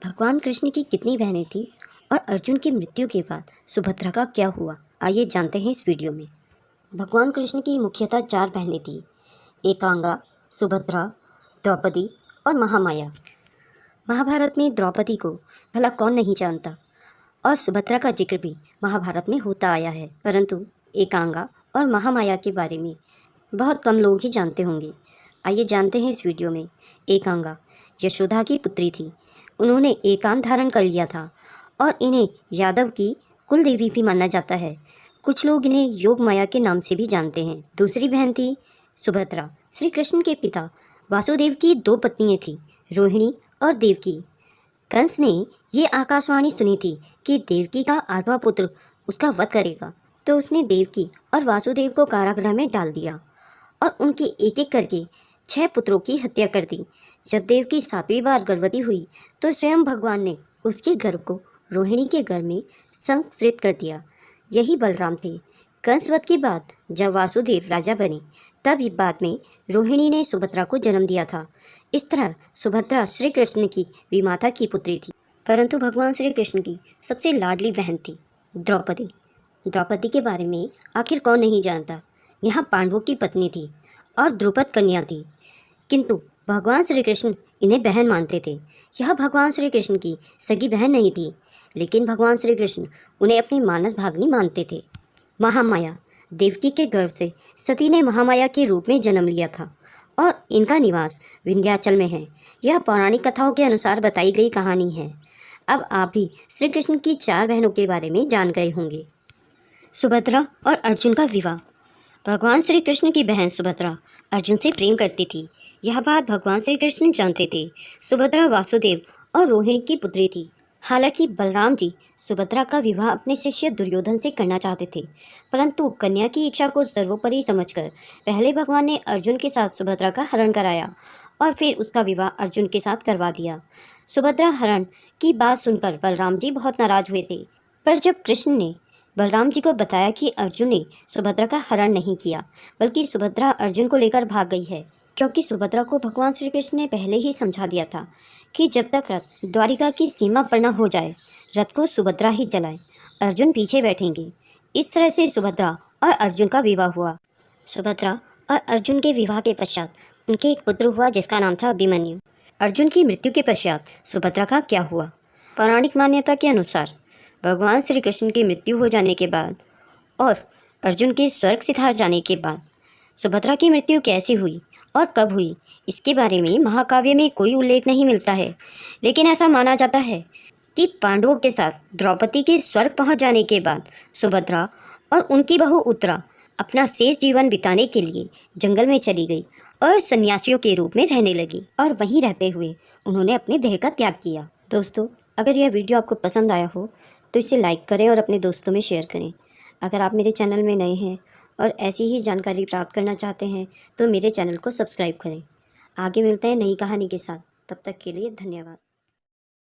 भगवान कृष्ण की कितनी बहनें थीं और अर्जुन की मृत्यु के बाद सुभद्रा का क्या हुआ, आइए जानते हैं इस वीडियो में। भगवान कृष्ण की मुख्यतः 4 बहनें थीं: एकांगा, सुभद्रा, द्रौपदी और महामाया। महाभारत में द्रौपदी को भला कौन नहीं जानता, और सुभद्रा का जिक्र भी महाभारत में होता आया है, परंतु एकांगा और महामाया के बारे में बहुत कम लोग ही जानते होंगे। आइए जानते हैं इस वीडियो में। एकांगा यशोदा की पुत्री थी। उन्होंने एकांत धारण कर लिया था और इन्हें यादव की कुल देवी भी माना जाता है। कुछ लोग इन्हें योग माया के नाम से भी जानते हैं। दूसरी बहन थी सुभद्रा। श्री कृष्ण के पिता वासुदेव की 2 पत्नियां थीं, रोहिणी और देवकी। कंस ने ये आकाशवाणी सुनी थी कि देवकी का 8वां पुत्र उसका वध करेगा, तो उसने देवकी और वासुदेव को कारागृह में डाल दिया और उनकी एक एक करके 6 पुत्रों की हत्या कर दी। जब देवकी 7वीं बार गर्भवती हुई तो स्वयं भगवान ने उसके गर्भ को रोहिणी के गर्भ में संस्कृत कर दिया। यही बलराम थे। कंसवध के बाद जब वासुदेव राजा बने, तब बाद में रोहिणी ने सुभद्रा को जन्म दिया था। इस तरह सुभद्रा श्री कृष्ण की विमाता की पुत्री थी। परंतु भगवान श्री कृष्ण की सबसे लाडली बहन थी द्रौपदी। द्रौपदी के बारे में आखिर कौन नहीं जानता। यहाँ पांडवों की पत्नी थी और द्रुपद कन्या थी, किंतु भगवान श्री कृष्ण इन्हें बहन मानते थे। यह भगवान श्री कृष्ण की सगी बहन नहीं थी, लेकिन भगवान श्री कृष्ण उन्हें अपनी मानस भागनी मानते थे। महामाया देवकी के गर्भ से सती ने महामाया के रूप में जन्म लिया था और इनका निवास विंध्याचल में है। यह पौराणिक कथाओं के अनुसार बताई गई कहानी है। अब आप भी श्री कृष्ण की 4 बहनों के बारे में जान गए होंगे। सुभद्रा और अर्जुन का विवाह। भगवान श्री कृष्ण की बहन सुभद्रा अर्जुन से प्रेम करती थी। यह बात भगवान श्री कृष्ण जानते थे। सुभद्रा वासुदेव और रोहिणी की पुत्री थी। हालांकि बलराम जी सुभद्रा का विवाह अपने शिष्य दुर्योधन से करना चाहते थे, परंतु कन्या की इच्छा को सर्वोपरि समझकर पहले भगवान ने अर्जुन के साथ सुभद्रा का हरण कराया और फिर उसका विवाह अर्जुन के साथ करवा दिया। सुभद्रा हरण की बात सुनकर बलराम जी बहुत नाराज हुए थे, पर जब कृष्ण ने बलराम जी को बताया कि अर्जुन ने सुभद्रा का हरण नहीं किया, बल्कि सुभद्रा अर्जुन को लेकर भाग गई है, क्योंकि सुभद्रा को भगवान श्री कृष्ण ने पहले ही समझा दिया था कि जब तक रथ द्वारिका की सीमा पर न हो जाए, रथ को सुभद्रा ही चलाए, अर्जुन पीछे बैठेंगे। इस तरह से सुभद्रा और अर्जुन का विवाह हुआ। सुभद्रा और अर्जुन के विवाह के पश्चात उनके एक पुत्र हुआ जिसका नाम था अभिमन्यु। अर्जुन की मृत्यु के पश्चात सुभद्रा का क्या हुआ? पौराणिक मान्यता के अनुसार भगवान श्री कृष्ण की मृत्यु हो जाने के बाद और अर्जुन के स्वर्ग सिधार जाने के बाद सुभद्रा की मृत्यु कैसे हुई और कब हुई, इसके बारे में महाकाव्य में कोई उल्लेख नहीं मिलता है। लेकिन ऐसा माना जाता है कि पांडवों के साथ द्रौपदी के स्वर्ग पहुंच जाने के बाद सुभद्रा और उनकी बहू उत्तरा अपना शेष जीवन बिताने के लिए जंगल में चली गई और सन्यासियों के रूप में रहने लगी, और वहीं रहते हुए उन्होंने अपने देह का त्याग किया। दोस्तों, अगर यह वीडियो आपको पसंद आया हो तो इसे लाइक करें और अपने दोस्तों में शेयर करें। अगर आप मेरे चैनल में नए हैं और ऐसी ही जानकारी प्राप्त करना चाहते हैं तो मेरे चैनल को सब्सक्राइब करें। आगे मिलते हैं नई कहानी के साथ। तब तक के लिए धन्यवाद।